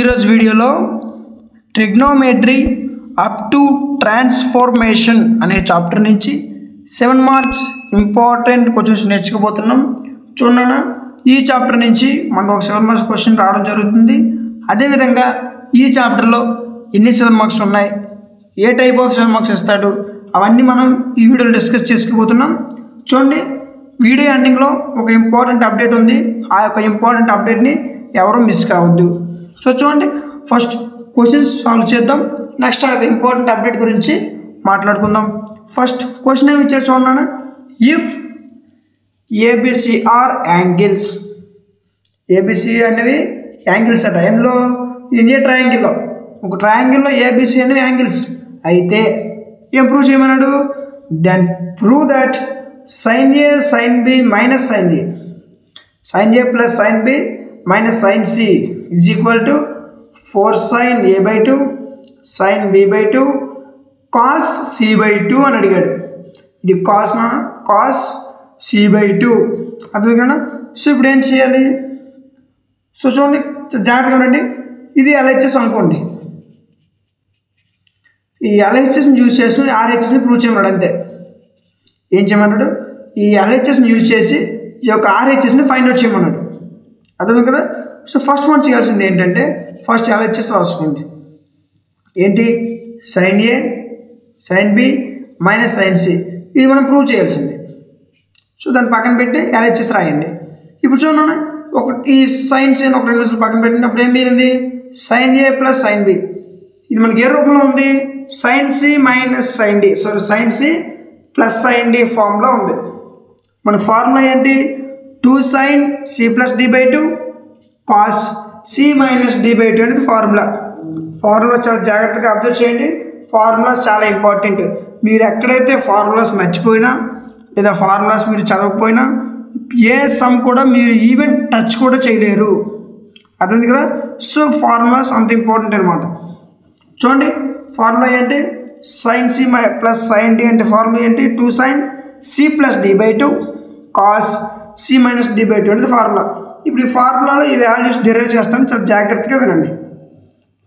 ఈరోజు వీడియోలో trigonometry up to transformation అనే చాప్టర్ నుంచి 7 మార్క్స్ ఇంపార్టెంట్ క్వశ్చన్స్ నేర్చుకోబోతున్నాం. చూడండి, ఈ చాప్టర్ నుంచి మనకు ఒక 7 మార్క్స్ క్వశ్చన్ రావడం జరుగుతుంది. అదేవిధంగా ఈ చాప్టర్లో ఎన్ని 7 మార్క్స్ ఉన్నాయి, ఏ టైప్ ఆఫ్ 7 మార్క్స్ ఇస్తాడు, అవన్నీ మనం ఈ వీడియోలో డిస్కస్ చేసుకోబోతున్నాం. చూడండి, వీడియో ఎండింగ్లో ఒక ఇంపార్టెంట్ అప్డేట్ ఉంది. ఆ యొక్క ఇంపార్టెంట్ అప్డేట్ని ఎవరు మిస్ కావద్దు. సో చూడండి, ఫస్ట్ క్వశ్చన్స్ సాల్వ్ చేద్దాం. నెక్స్ట్ ఆ ఇంపార్టెంట్ అప్డేట్ గురించి మాట్లాడుకుందాం. ఫస్ట్ క్వశ్చన్ ఏమి ఇచ్చారు చూడండి. If ABC are angles, ABC అనేవి యాంగిల్స్ అట. ఎందులో? ఇండియా ట్రయాంగిల్లో, ఒక ట్రయాంగిల్లో ఏబిసి అనేవి యాంగిల్స్ అయితే ఏం ప్రూవ్ చేయమన్నాడు? Then prove that sine A sine B minus sine A, sine A plus sine B minus sign C is equal to 4 sin a by 2 sin b by 2 cos c by 2 అని అడిగాడు. ఇది cos c by 2 అర్థం కదా. So ఇప్పుడు ఏం చేయాలి? So చూడండి, జాగ్రత్తగా ఉండండి. ఇది LHS అనుకోండి. ఈ LHSని యూజ్ చేసి RHSని ప్రూవ్ చేయమన్నాడు. అంతే. ఏం చేయమన్నాడు? ఈ LHSని యూజ్ చేసి ఈ యొక్క RHSని ఫైండ్ అవుట్ చేయమన్నాడు. అర్థం కదా. సో ఫస్ట్ మనం చేయాల్సింది ఏంటంటే, ఫస్ట్ LHS రాసుకోండి. ఏంటి? Sine A sine B minus sign C, ఇది మనం ప్రూవ్ చేయాల్సింది. సో దాన్ని పక్కన పెట్టి LHS రాయండి. ఇప్పుడు చూడండి, ఈ సైన్ సి ఒక 2 నిమిషాలు పక్కన పెట్టినప్పుడు ఏం మిగిలింది? Sine A plus sine B. ఇది మనకి ఏ రూపంలో ఉంది? Sine C minus sine D, sorry sine C plus sine D formula ఉంది. మన ఫార్ములా ఏంటి? 2 sin c plus D by 2 cos C minus D by 2 అనేది ఫార్ములా. ఫార్ములా చాలా జాగ్రత్తగా అబ్జర్వ్ చేయండి. ఫార్ములాస్ చాలా ఇంపార్టెంట్. మీరు ఎక్కడైతే ఫార్ములాస్ మర్చిపోయినా లేదా ఫార్ములాస్ మీరు చదవకపోయినా ఏ సమ్ కూడా మీరు ఈవెన్ టచ్ కూడా చేయలేరు. అర్థం కదా. సో ఫార్ములాస్ అంత ఇంపార్టెంట్ అనమాట. చూడండి, ఫార్ములా ఏంటి? Sine C plus sine D అంటే ఫార్ములా ఏంటి? 2 sin c plus D by 2 cos C minus D by 2 అనేది ఫార్ములా. ఇప్పుడు ఈ ఫార్ములాలో ఈ వాల్యూస్ డెరైవ్ చేస్తాను. చాలా జాగ్రత్తగా వినండి,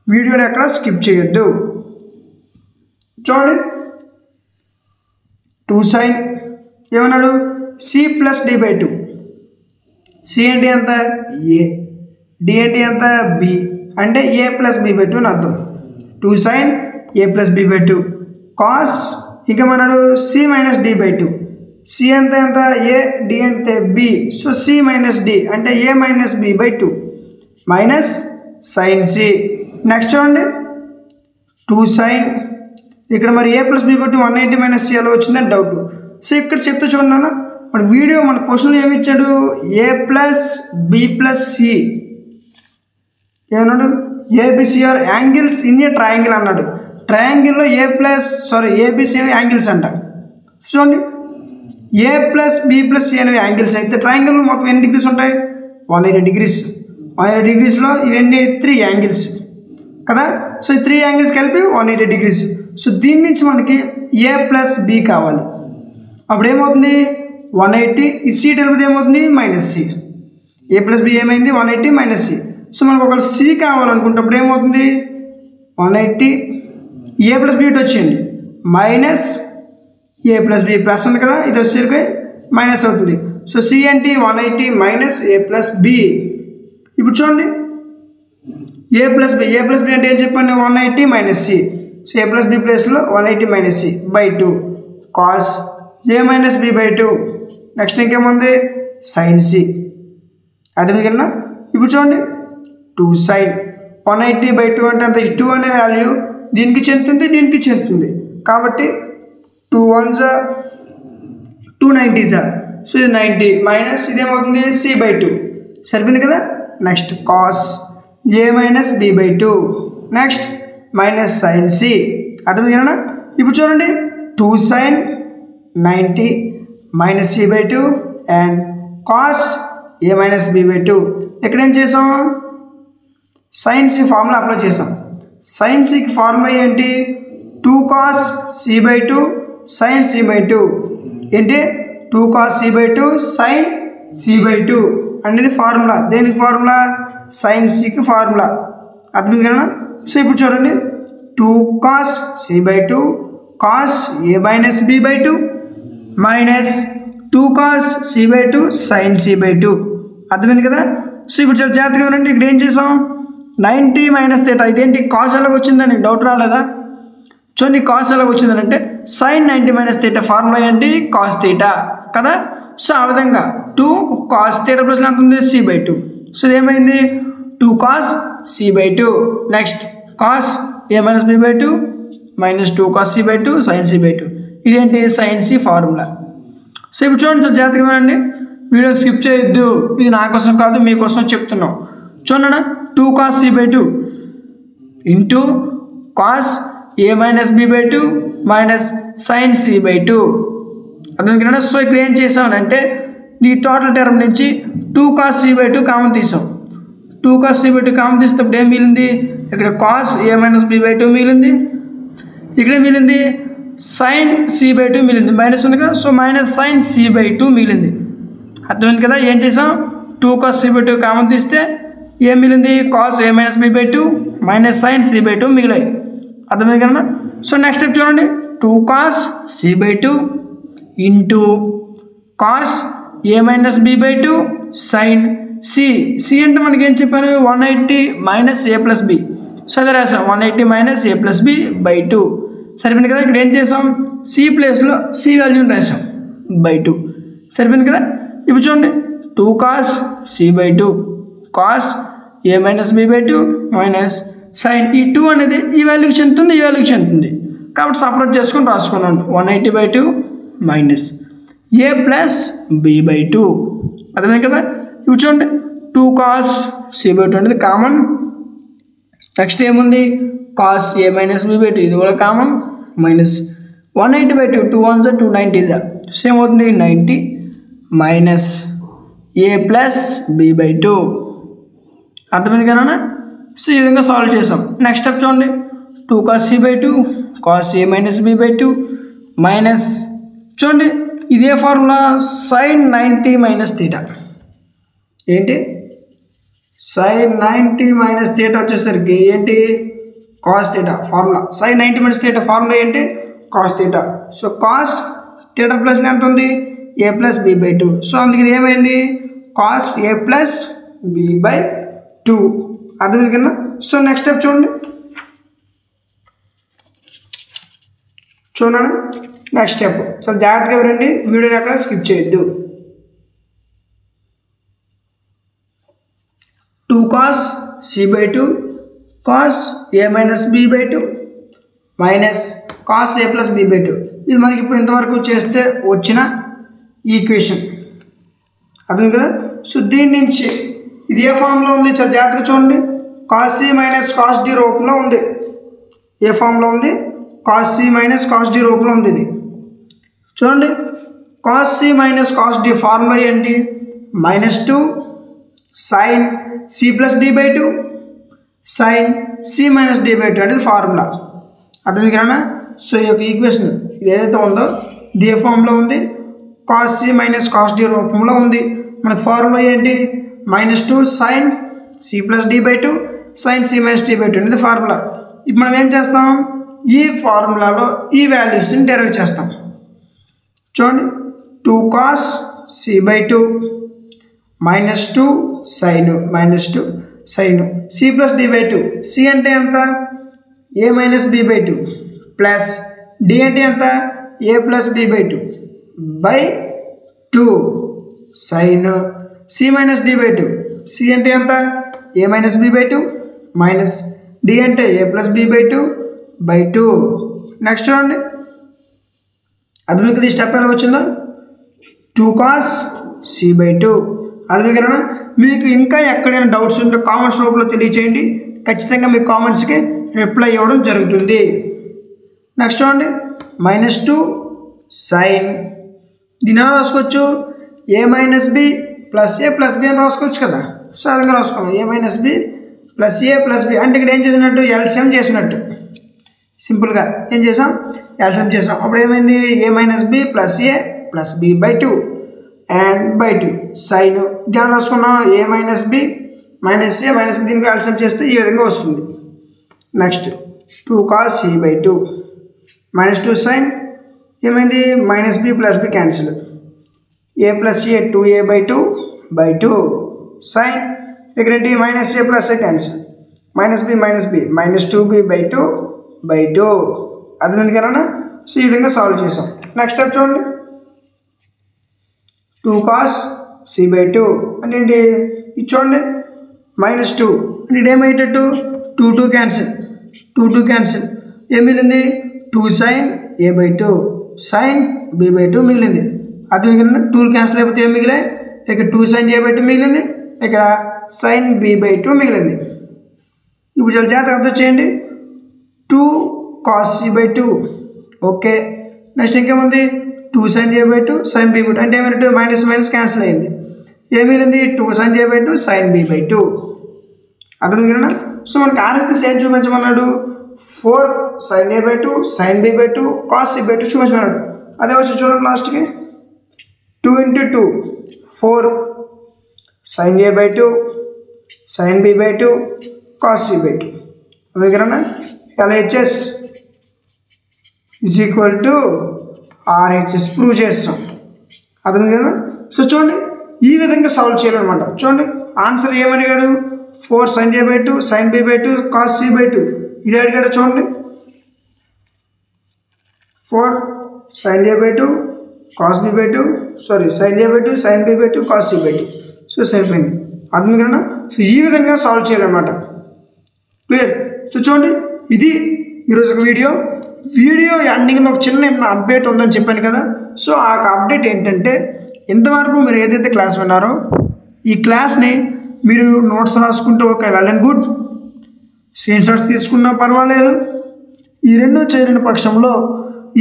వీడియోని ఎక్కడ స్కిప్ చేయొద్దు. చూడండి, 2 sin ఏమన్నాడు? C plus D by 2. C ఏంటి ఎంత? ఏ. డి ఏంటి ఎంత? బి. అంటే ఏ ప్లస్ బి బై 2 అని అర్థం. 2 sin A plus B by 2 cos ఇంకేమన్నాడు? C minus D by 2. C అంటే ఎంత? ఏ. డి అంటే B. So C minus D అంటే A minus B by 2 minus sign C. Next చూడండి, 2 sin ఇక్కడ మరి A plus B by 2 180 minus C అలా వచ్చిందని డౌట్. సో ఇక్కడ చెప్తే చూడండి అన్న, మన వీడియో మన క్వశ్చన్లో ఏమి ఇచ్చాడు? A plus B plus C ఏమన్నాడు? ABC are angles in a triangle అన్నాడు. ట్రయాంగిల్లో ఏబిసి అనేవి యాంగిల్స్ అంట. చూడండి, A plus B plus C అనేవి యాంగిల్స్ అయితే ట్రయాంగిల్లో మొత్తం ఎన్ని డిగ్రీస్ ఉంటాయి? 180 డిగ్రీస్. 180 డిగ్రీస్లో ఇవన్నీ 3 యాంగిల్స్ కదా. సో ఈ 3 యాంగిల్స్ కలిపి 180 డిగ్రీస్. సో దీని నుంచి మనకి ఏ ప్లస్ బి కావాలి. అప్పుడు ఏమవుతుంది? 180. ఈ సి తెలిపితే ఏమవుతుంది? Minus C. A plus B ఏమైంది? 180 మైనస్ సి. సో మనకు ఒకవేళ సి కావాలనుకుంటప్పుడు ఏమవుతుంది? 180 ఏ ప్లస్ బి వచ్చేయండి minus A plus B plus ఉంది కదా, ఇది వచ్చేసరికి మైనస్ అవుతుంది. సో సి అంటే 180 మైనస్ ఏ ప్లస్ బి. ఇప్పుడు చూడండి, ఏ ప్లస్ బి అంటే ఏం చెప్పండి? 180 minus C. So A plus B ప్లేస్లో 180 minus C by 2 cos A minus B by 2. Next ఇంకేముంది? Sine C. అదే మిగిలిన. ఇప్పుడు చూడండి, 2 sin 180 బై 2 అంటే అంత. ఈ 2 అనే వాల్యూ దీనికి చెందుతుంది, దీనికి చెందుతుంది. కాబట్టి 2 1s 2 90s. సో ఇది 90 మైనస్ ఇదేమవుతుంది? C by 2. సరిపోయింది కదా. Next cos A minus B by 2 next minus sign C. అర్థం కదా. ఇప్పుడు చూడండి, 2 sin 90 minus C by 2 and cos A minus B by 2. ఇక్కడ ఏం చేసాం? సైన్ సి ఫార్ములా అప్లై చేసాం. సైన్ సికి ఫార్ములా ఏంటి? 2 cos C by 2 sin C by 2. ఏంటి? 2 cos C by 2 sin C by 2 అనేది ఫార్ములా. దేనికి ఫార్ములా? sin సికి ఫార్ములా. అర్థం కదా. సో ఇప్పుడు చూడండి 2 cos c/2 cos a minus b/2 minus 2 cos c/2 sin c/2 అర్థమైంది కదా. సో ఇప్పుడు చాలా జాగ్రత్తగా వినండి. ఇక్కడ ఏం చేసాం 90 మైనస్ థీటా ఇదేంటి కాస్ ఎలాగ వచ్చిందని డౌట్ రాలేదా. చూడండి కాస్ ఎలాగ వచ్చిందని అంటే సైన్ 90 మైనస్ థీటా ఫార్ములా ఏంటి కాస్ థీటా కదా. సో ఆ విధంగా 2 cos థీటా ప్లస్ ఎంత ఉంది c/2. సో ఏమైంది 2 cos c/2 next cos a minus b/2 minus 2 cos c/2 sin c/2 ఇదేంటి sin c ఫార్ములా. సో ఇప్పుడు చూడండి సార్ జాగ్రత్తగా వినండి, వీడియో స్కిప్ చేయొద్దు, ఇది నా కోసం కాదు మీకోసం చెప్తున్నాం. చూడండి 2 cos c/2 into cos a minus b/2 minus sin c/2 అర్థం కదా. సో ఇక్కడ ఏం చేసామనంటే ఈ టోటల్ టర్మ్ నుంచి 2 cos c/2 కామన్ తీసాం. 2 cos c/2 కామన్ తీసేటప్పుడు ఏం మిగిలింది ఇక్కడ cos a minus b/2 మిగిలింది, ఇక్కడ మిగిలింది sin c/2 మిగిలింది, మైనస్ ఉంది కదా. సో మైనస్ sin c/2 మిగిలింది అర్థమైంది కదా. ఏం చేసాం 2 cos c/2 కామన్ తీస్తే ఏం మిగిలింది cos a minus b/2 minus sin c/2 మిగిలాయి అర్థమైంది కదా. సో నెక్స్ట్ స్టెప్ చూడండి 2 cos c/2 into cos a minus b/2 sin c అంటే మనకి ఏం చెప్పాను 180 minus a plus b. So అదే రాసాం 180 మైనస్ a ప్లస్ b/2 సరిపోయింది కదా. ఇక్కడ ఏం చేసాం c ప్లేస్లో c వాల్యూని రాసాం /2 సరిపోయింది కదా. ఇప్పుడు చూడండి 2 cos c/2 cos a minus b/2 minus sin ఈ 2 అనేది ఈ వాల్యూకి చెందుతుంది, ఈ వాల్యూకి చెందుతుంది కాబట్టి సపరేట్ చేసుకొని రాసుకున్నాను 180/2 మైనస్ a ప్లస్ b/2 అర్థమైంది కదా. ఇప్పుడు చూడండి 2 cos c/2 అనేది కామన్, నెక్స్ట్ ఏముంది cos a minus b/2 ఇది కూడా common minus 180/2 2 1s 290s same అవుతుంది 90 మైనస్ a ప్లస్ b/2 అర్థమైంది కదా. సో ఈ విధంగా సాల్వ్ చేసాం. నెక్స్ట్ స్టెప్ చూడండి 2 cos c/2 cos a minus b/2 minus చూడండి ఇదే ఫార్ములా sin 90 మైనస్ థీటా ఏంటి sin 90 మైనస్ థీటా వచ్చేసరికి ఏంటి cos theta formula. sin 90 minus theta formula ఏంటి cos theta. So cos theta plus ఎంత ఉంది a ప్లస్ b/2. సో అందుకని ఏమైంది cos a ప్లస్ b/2 అర్థమైంది కదా. సో నెక్స్ట్ స్టెప్ చూడండి నెక్స్ట్ స్టెప్ చాలా జాగ్రత్తగా వినండి, వీడియోని అక్కడ స్కిప్ చేయొద్దు. 2 cos c/2 cos a minus b/2 minus cos a plus b/2 ఇది మనకి ఇప్పుడు ఇంతవరకు చేస్తే వచ్చిన ఈక్వేషన్ అర్థం కదా. సో దీని నుంచి ఇది ఏ ఫామ్లో ఉంది చాలా జాగ్రత్తగా చూడండి cos c minus cos d రూపంలో ఉంది. ఏ ఫామ్లో ఉంది cos c minus cos d రూపంలో ఉంది. ఇది చూడండి cos c minus cos d formula ఏంటి -2 sin c plus d/2 sin c minus d/2 అనేది ఫార్ములా అర్థం కదా. సో ఈ యొక్క ఈక్వేషన్ ఇది ఏదైతే ఉందో ఇది ఏ ఫామ్లో ఉంది cos c minus cos d రూపంలో ఉంది. మనకు ఫార్ములా ఏంటి -2 sin c plus d/2 sin c minus d/2 అనేది ఫార్ములా. ఇప్పుడు మనం ఏం చేస్తాం ఈ ఫార్ములాలో ఈ వాల్యూస్ని డెరైవ్ చేస్తాం. చూడండి 2 cos c/2 -2 sin c plus d/2 c అంటే ఎంత a minus b/2 plus d అంటే ఎంత a plus b/2 /2 sin c minus d/2 c అంటే ఎంత a minus b/2 minus d అంటే a ప్లస్ b/2 /2. నెక్స్ట్ చూడండి అర్థమైంది స్టెప్ ఎలా వచ్చిందో 2 cos c/2 అర్థమైంది కదా. మీకు ఇంకా ఎక్కడైనా డౌట్స్ ఉంటే కామెంట్స్ రూపంలో తెలియచేయండి, ఖచ్చితంగా మీ కామెంట్స్కి రిప్లై ఇవ్వడం జరుగుతుంది. నెక్స్ట్ చూడండి -2 sin దీని ఎలా రాసుకోవచ్చు a minus b plus a plus b అని రాసుకోవచ్చు కదా. సో ఆ విధంగా రాసుకున్నాం a minus b plus a plus b అంటే ఇక్కడ ఏం చేసినట్టు ఎల్సిఎం చేసినట్టు సింపుల్గా ఏం చేసాం ఎల్సిఎం చేసాం. అప్పుడు ఏమైంది a minus b plus a plus b/2 and /2 sine ధ్యానం రాసుకున్నాం a minus b minus A minus B దీనికి ఎల్సిఎం చేస్తే ఈ విధంగా వస్తుంది. నెక్స్ట్ 2 cos a/2 -2 sin ఏమైంది minus B plus B cancel A plus A 2a/2 sin ఇక్కడ ఏంటి minus A plus A cancel minus B -2b/2 అర్థమైంది కదా. సో ఈ విధంగా సాల్వ్ చేసాం. నెక్స్ట్ స్టెప్ చూడండి 2 cos c/2 అంటే ఏంటి ఇది చూడండి -2 అంటే ఇదేమయ్యేటట్టు 2 క్యాన్సిల్ ఏం మిగిలింది 2 sin a/2 sin b/2 మిగిలింది. అది మిగిలిన 2 క్యాన్సిల్ అయిపోతే ఏం మిగిలాయి ఇక్కడ 2 sin a/2 మిగిలింది ఇక్కడ sin b/2 మిగిలింది. ఇప్పుడు చాలా జాగ్రత్తగా అర్థం చేయండి 2 cos c/2 ఓకే. నెక్స్ట్ ఇంకేముంది 2 sin a/2 sin b/2 అంటే ఏమైనట్టు మైనస్ మైనస్ క్యాన్సిల్ అయింది ఏం మిగిలింది 2 sin a/2 sin b/2 అర్థం కదా. సో మనకి ఆర్హెచ్ఎస్ ఏం చూపించమన్నాడు 4 sin a/2 sin b/2 cos c/2 చూపించమన్నాడు. అదే వచ్చి చూడండి లాస్ట్కి 2 × 2 4 sin a/2 sin b/2 cos c/2 అదే కదా. LHS = RHS ప్రూవ్ చేస్తాం అర్థం కదా. సో చూడండి ఈ విధంగా సాల్వ్ చేయాలన్నమాట. చూడండి answer ఏమడిగాడు 4 sin a/2 sin b/2 cos c/2 ఇది అడిగాడు. చూడండి 4 sin a/2 cos b/2 sin a/2 sin b/2 cos c/2 so సరిపోయింది అర్థం కదా. సో ఈ విధంగా సాల్వ్ చేయాలన్నమాట. క్లియర్. సో చూడండి ఇది ఈరోజు ఒక వీడియో ఎండింగ్లో ఒక చిన్న అప్డేట్ ఉందని చెప్పాను కదా. సో ఆ అప్డేట్ ఏంటంటే ఇంతవరకు మీరు ఏదైతే క్లాస్ విన్నారో ఈ క్లాస్ని మీరు నోట్స్ రాసుకుంటూ ఒక well and good screen shots తీసుకున్నా పర్వాలేదు. ఈ రెండు చేరిన పక్షంలో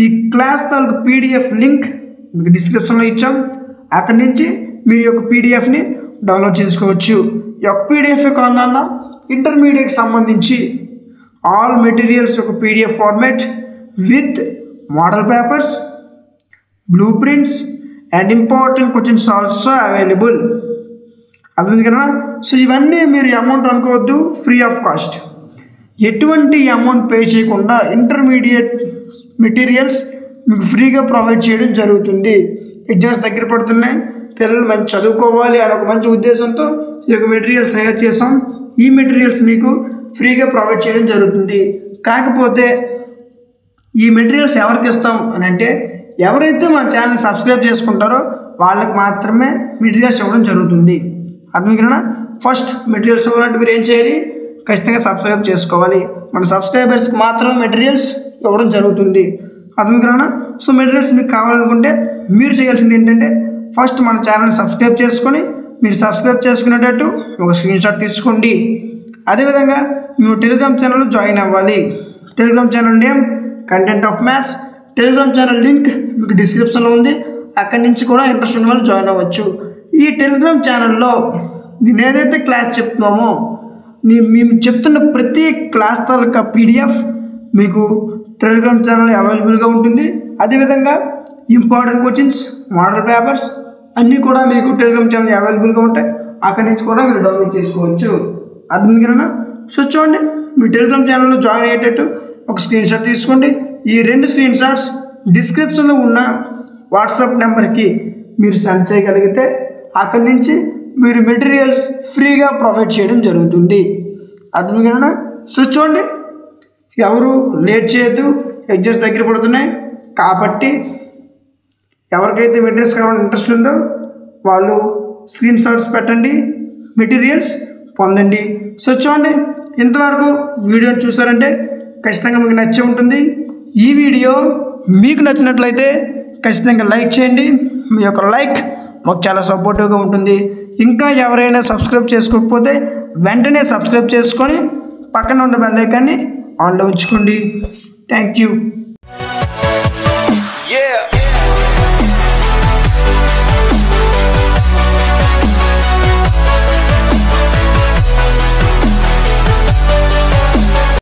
ఈ క్లాస్ తాలూకు PDF లింక్ మీకు డిస్క్రిప్షన్లో ఇచ్చాం. అక్కడి నుంచి మీరు యొక్క PDFని డౌన్లోడ్ చేసుకోవచ్చు. ఈ యొక్క PDF కావాలన్నా ఇంటర్మీడియట్కి సంబంధించి ఆల్ మెటీరియల్స్ యొక్క PDF format with model papers blue prints and important questions also available అర్థమైంది కదా. సో ఇవన్నీ మీరు అమౌంట్ అనుకోవద్దు, ఫ్రీ ఆఫ్ కాస్ట్, ఎటువంటి అమౌంట్ పే చేయకుండా ఇంటర్మీడియట్ మెటీరియల్స్ మీకు ఫ్రీగా ప్రొవైడ్ చేయడం జరుగుతుంది. ఎగ్జామ్స్ దగ్గర పడుతున్నాయి, పిల్లలు మంచి చదువుకోవాలి అని ఒక మంచి ఉద్దేశంతో ఈ యొక్క మెటీరియల్స్ తయారు చేసాం. ఈ మెటీరియల్స్ మీకు ఫ్రీగా ప్రొవైడ్ చేయడం జరుగుతుంది. కాకపోతే ఈ మెటీరియల్స్ ఎవరికి ఇస్తాం అని అంటే ఎవరైతే మన ఛానల్ సబ్స్క్రైబ్ చేసుకుంటారో వాళ్ళకి మాత్రమే మెటీరియల్స్ ఇవ్వడం జరుగుతుంది అర్థం కదా. ఫస్ట్ మెటీరియల్స్ ఇవ్వాలంటే మీరు ఏం చేయాలి ఖచ్చితంగా సబ్స్క్రైబ్ చేసుకోవాలి. మన సబ్స్క్రైబర్స్కి మాత్రమే మెటీరియల్స్ ఇవ్వడం జరుగుతుంది అర్థం కదా. సో మెటీరియల్స్ మీకు కావాలనుకుంటే మీరు చేయాల్సింది ఏంటంటే ఫస్ట్ మన ఛానల్ని సబ్స్క్రైబ్ చేసుకొని మీరు సబ్స్క్రైబ్ చేసుకునేటట్టు ఒక స్క్రీన్ షాట్ తీసుకోండి. అదేవిధంగా మేము టెలిగ్రామ్ ఛానల్లో జాయిన్ అవ్వాలి. Telegram channel name content of maths. Telegram channel link మీకు డిస్క్రిప్షన్లో ఉంది. అక్కడి నుంచి కూడా ఇంట్రెస్ట్ ఉన్న వాళ్ళు జాయిన్ అవ్వచ్చు. ఈ టెలిగ్రామ్ ఛానల్లో నేను ఏదైతే క్లాస్ చెప్తున్నామో మేము చెప్తున్న ప్రతి క్లాస్ తాలూకా PDF మీకు టెలిగ్రామ్ ఛానల్ అవైలబుల్గా ఉంటుంది. అదేవిధంగా ఇంపార్టెంట్ క్వశ్చన్స్ మోడల్ పేపర్స్ అన్నీ కూడా మీకు టెలిగ్రామ్ ఛానల్ అవైలబుల్గా ఉంటాయి. అక్కడి నుంచి కూడా మీరు డౌన్లోడ్ చేసుకోవచ్చు అర్థం కదా. సో చూడండి మీ టెలిగ్రామ్ ఛానల్లో జాయిన్ అయ్యేటట్టు ఒక స్క్రీన్ షాట్ తీసుకోండి. ఈ 2 స్క్రీన్ షాట్స్ డిస్క్రిప్షన్లో ఉన్న వాట్సాప్ నెంబర్కి మీరు సెండ్ చేయగలిగితే అక్కడి నుంచి మీరు మెటీరియల్స్ ఫ్రీగా ప్రొవైడ్ చేయడం జరుగుతుంది అర్థం కదా. సో చూడండి ఎవరు లేట్ చేయొద్దు, ఎగ్జామ్స్ దగ్గర పడుతున్నాయి కాబట్టి ఎవరికైతే మెటీరియల్స్ కావాలని ఇంట్రెస్ట్ ఉందో వాళ్ళు స్క్రీన్ షాట్స్ పెట్టండి, మెటీరియల్స్ పొందండి. సో చూడండి ఇంతవరకు వీడియోని చూసారంటే ఖచ్చితంగా మీకు నచ్చే ఉంటుంది. ఈ వీడియో మీకు నచ్చినట్లయితే ఖచ్చితంగా లైక్ చేయండి. మీ యొక్క లైక్ మాకు చాలా సపోర్టివ్గా ఉంటుంది. ఇంకా ఎవరైనా సబ్స్క్రైబ్ చేసుకోకపోతే వెంటనే సబ్స్క్రైబ్ చేసుకొని పక్కన ఉన్న బెల్ ఐకాన్ని ఆన్లో ఉంచుకోండి. Thank you.